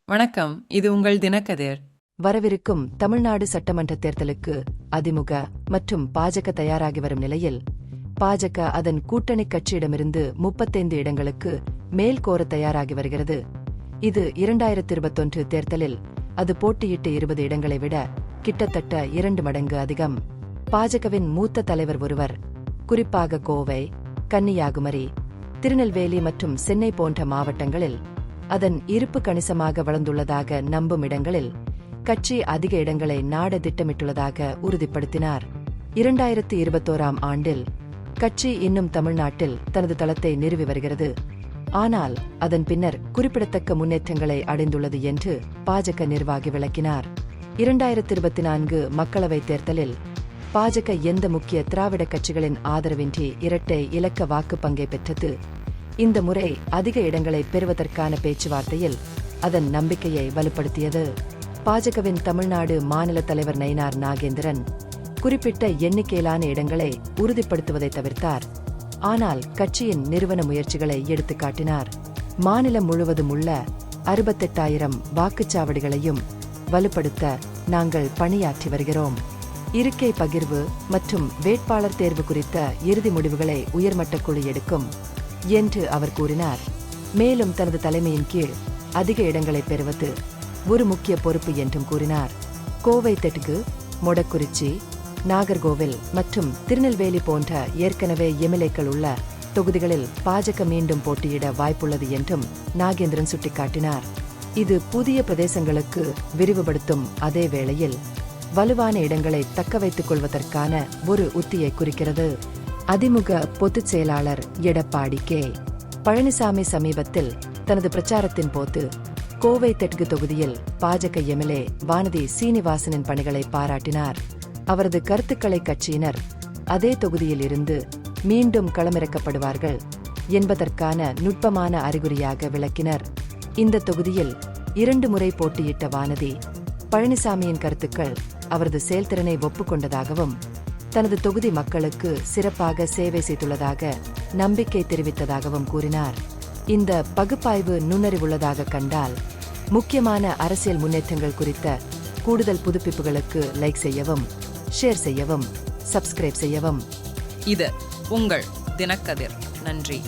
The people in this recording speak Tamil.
வணக்கம், இது உங்கள் தினக்கதிர். வரவிருக்கும் தமிழ்நாடு சட்டமன்ற தேர்தலுக்கு அதிமுக மற்றும் பாஜக தயாராகி வரும் நிலையில் பாஜக அதன் கூட்டணி கட்சியிடமிருந்து 35 இடங்களுக்கு மேல் கோர தயாராகி வருகிறது. இது 2021 தேர்தலில் அது போட்டியிட்ட 20 இடங்களை விட கிட்டத்தட்ட 2 மடங்கு அதிகம். பாஜகவின் மூத்த தலைவர் ஒருவர் குறிப்பாக கோவை, கன்னியாகுமரி, திருநெல்வேலி மற்றும் சென்னை போன்ற மாவட்டங்களில் அதன் இருப்பு கணிசமாக வளர்ந்துள்ளதாக நம்பும் இடங்களில் கட்சி அதிக இடங்களை நாட திட்டமிட்டுள்ளதாக உறுதிப்படுத்தினார். 2021ஆம் ஆண்டில் கட்சி இன்னும் தமிழ்நாட்டில் தனது தளத்தை நிறுவி வருகிறது. ஆனால் அதன் பின்னர் குறிப்பிடத்தக்க முன்னேற்றங்களை அடைந்துள்ளது என்று பாஜக நிர்வாகி விளக்கினார். 2024 மக்களவைத் தேர்தலில் பாஜக எந்த முக்கிய திராவிட கட்சிகளின் ஆதரவின்றி இரட்டை இலக்க வாக்கு பங்கை பெற்றது. இந்த முறை அதிக இடங்களை பெறுவதற்கான பேச்சுவார்த்தையில் அதன் நம்பிக்கையை வலுப்படுத்தியது. பாஜகவின் தமிழ்நாடு மாநில தலைவர் நயினார் நாகேந்திரன் குறிப்பிட்ட எண்ணிக்கையிலான இடங்களை உறுதிப்படுத்துவதை தவிர்த்தார். ஆனால் கட்சியின் நிறுவன முயற்சிகளை எடுத்துக்காட்டினார். மாநிலம் முழுவதும் உள்ள 68,000 வாக்குச்சாவடிகளையும் வலுப்படுத்த நாங்கள் பணியாற்றி வருகிறோம். இருக்கை பகிர்வு மற்றும் வேட்பாளர் தேர்வு குறித்த இறுதி முடிவுகளை உயர்மட்ட குழு எடுக்கும் என்று அவர் கூறினார். மேலும் தனது தலைமையின் கீழ் அதிக இடங்களை பெறுவது ஒரு முக்கிய பொறுப்பு என்றும் கூறினார். கோவை தெற்கு, மொடக்குறிச்சி, நாகர்கோவில் மற்றும் திருநெல்வேலி போன்ற ஏற்கனவே எம்எல்ஏக்கள் உள்ள தொகுதிகளில் பாஜக மீண்டும் போட்டியிட வாய்ப்புள்ளது என்றும் நாகேந்திரன் சுட்டிக்காட்டினார். இது புதிய பிரதேசங்களுக்கு விரிவுபடுத்தும் அதே வேளையில் வலுவான இடங்களை தக்கவைத்துக் கொள்வதற்கான ஒரு உத்தியை குறிக்கிறது. அதிமுக பொதுச் செயலாளர் எடப்பாடி கே. பழனிசாமி சமீபத்தில் தனது பிரச்சாரத்தின் போது கோவை தெற்கு தொகுதியில் பாஜக எம்எல்ஏ வானதி சீனிவாசனின் பணிகளை பாராட்டினார். அவரது கருத்துக்களை கட்சியினர் அதே தொகுதியில் இருந்து மீண்டும் களமிறக்கப்படுவார்கள் என்பதற்கான நுட்பமான அறிகுறியாக விளக்கினர். இந்த தொகுதியில் 2 முறை போட்டியிட்ட வானதி பழனிசாமியின் கருத்துக்கள் அவரது செயல்திறனை ஒப்புக்கொண்டதாகவும் தனது தொகுதி மக்களுக்கு சிறப்பாக சேவை செய்துள்ளதாக நம்பிக்கை தெரிவித்ததாகவும் கூறினார். இந்த பகுப்பாய்வு நுண்ணறிவுள்ளதாக கண்டால் முக்கியமான அரசியல் முன்னேற்றங்கள் குறித்த கூடுதல் புதுப்பிப்புகளுக்கு லைக் செய்யவும், ஷேர் செய்யவும், சப்ஸ்கிரைப் செய்யவும். இது உங்கள் தினக்கதிர். நன்றி.